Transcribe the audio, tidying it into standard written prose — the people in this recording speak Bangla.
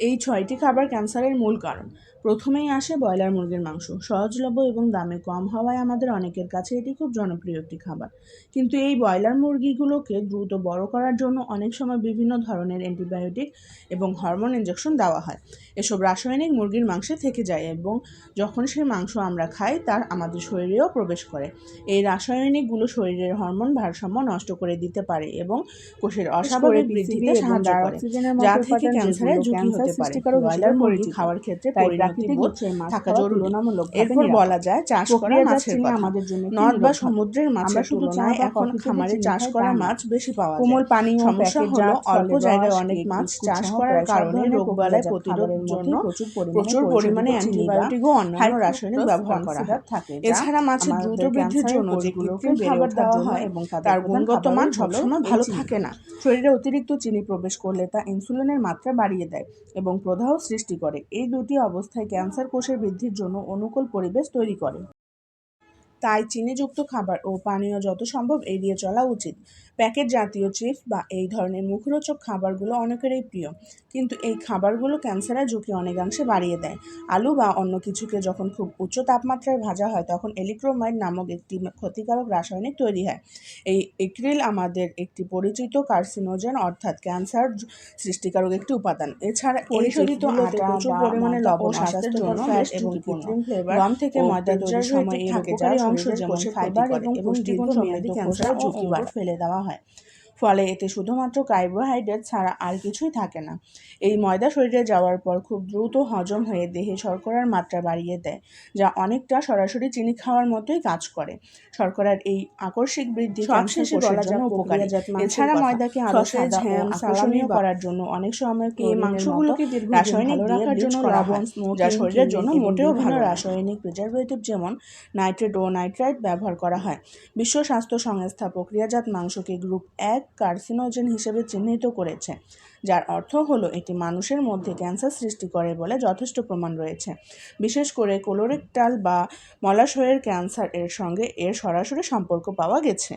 এই ৬টি খাবার ক্যান্সারের মূল কারণ। প্রথমেই আসে ব্রয়লার মুরগির মাংস। সহজলভ্য এবং দামে কম হওয়ায় আমাদের অনেকের কাছে এটি খুব জনপ্রিয় একটি খাবার। কিন্তু এই ব্রয়লার মুরগিগুলোকে দ্রুত বড় করার জন্য অনেক সময় বিভিন্ন ধরনের অ্যান্টিবায়োটিক এবং হরমোন ইনজেকশন দেওয়া হয়। এসব রাসায়নিক মুরগির মাংসে থেকে যায় এবং যখন সেই মাংস আমরা খাই তার আমাদের শরীরেও প্রবেশ করে। এই রাসায়নিকগুলো শরীরের হরমোন ভারসাম্য নষ্ট করে দিতে পারে এবং কোষের অস্বাভাবিক বৃদ্ধিতে সাহায্য করে, যা থেকে ক্যান্সারের ঝুঁকি হতে পারে। ব্রয়লার মুরগি খাওয়ার ক্ষেত্রে পরিণতিবোধ থাকা জরুরি। এরপর বলা যায় চাষ করা মাছের কথা। নদ বা সমুদ্রের মাছের তুলনায় এখন খামারে চাষ করা মাছ বেশি পাওয়া যায়। সমস্যা হলো অল্প জায়গায় অনেক মাছ চাষ করার কারণে রোগবালাই প্রতিরোধের জন্য প্রচুর পরিমাণে অ্যান্টিবায়োটিক ও অন্যান্য রাসায়নিক ব্যবহার করা হয়। এছাড়া মাছের দ্রুত বৃদ্ধির জন্য যে কৃত্রিম খাবার দেওয়া হয় তার গুণগত মান সবসময় ভালো থাকে না। শরীরে অতিরিক্ত চিনি প্রবেশ করলে তা ইনসুলিনের মাত্রা বাড়িয়ে দেয় এবং প্রদাহ সৃষ্টি করে। এই দুটি অবস্থায় ক্যান্সার কোষের বৃদ্ধির জন্য অনুকূল পরিবেশ তৈরি করে। তাই চিনিযুক্ত খাবার ও পানীয় যত সম্ভব এড়িয়ে চলা উচিত। প্যাকেট জাতীয় চিপস বা এই ধরনের মুখরোচক খাবারগুলো অনেকেরই প্রিয়, কিন্তু এই খাবারগুলো ক্যান্সারের ঝুঁকি অনেকাংশে বাড়িয়ে দেয়। আলু বা অন্য কিছুকে যখন খুব উচ্চ তাপমাত্রায় ভাজা হয় তখন এলিক্রোমাইড নামক একটি ক্ষতিকারক রাসায়নিক তৈরি হয়। এই এক্রিল আমাদের একটি পরিচিত কার্সিনোজেন অর্থাৎ ক্যান্সার সৃষ্টিকারক একটি উপাদান। এছাড়া পরিশোধিত আটা প্রচুর পরিমাণে লবণ স্বাস্থ্যের জন্য ফ্যাট এবং কৃত্রিম ফ্লেভার গম থেকে ময়দা তৈরির সময় এই উপকারী অংশ যেমন ফাইবার এবং দীর্ঘমেয়াদী ক্যান্সারের ঝুঁকি ফেলে দেওয়া হয়। ফলে এতে শুধুমাত্র কার্বোহাইড্রেট ছাড়া আর কিছুই থাকে না। এই ময়দা শরীরে যাওয়ার পর খুব দ্রুত হজম হয়ে দেহে শর্করার মাত্রা বাড়িয়ে দেয়, যা অনেকটা সরাসরি চিনি খাওয়ার মতোই কাজ করে। শর্করার এই আকস্মিক বৃদ্ধি ক্যান্সার কোষের জন্য উপকারী। এছাড়া ময়দাকে আরো সাদা ও আকর্ষণীয় করার জন্য অনেক সময় এই মাংসগুলোকে রাসায়নিক দিয়ে ব্লিচ করা হয়, যা শরীরের জন্য মোটেও ভালো। রাসায়নিক প্রিজারভেটিভ যেমন নাইট্রেট ও নাইট্রাইট ব্যবহার করা হয়। বিশ্ব স্বাস্থ্য সংস্থা প্রক্রিয়াজাত মাংসকে গ্রুপ 1 কার্সিনোজেন হিসেবে চিহ্নিত করেছে, যার অর্থ হলো এটি মানুষের মধ্যে ক্যান্সার সৃষ্টি করে বলে যথেষ্ট প্রমাণ রয়েছে। বিশেষ করে কোলোরেক্টাল বা মলাশয়ের ক্যান্সার এর সঙ্গে এর সরাসরি সম্পর্ক পাওয়া গেছে।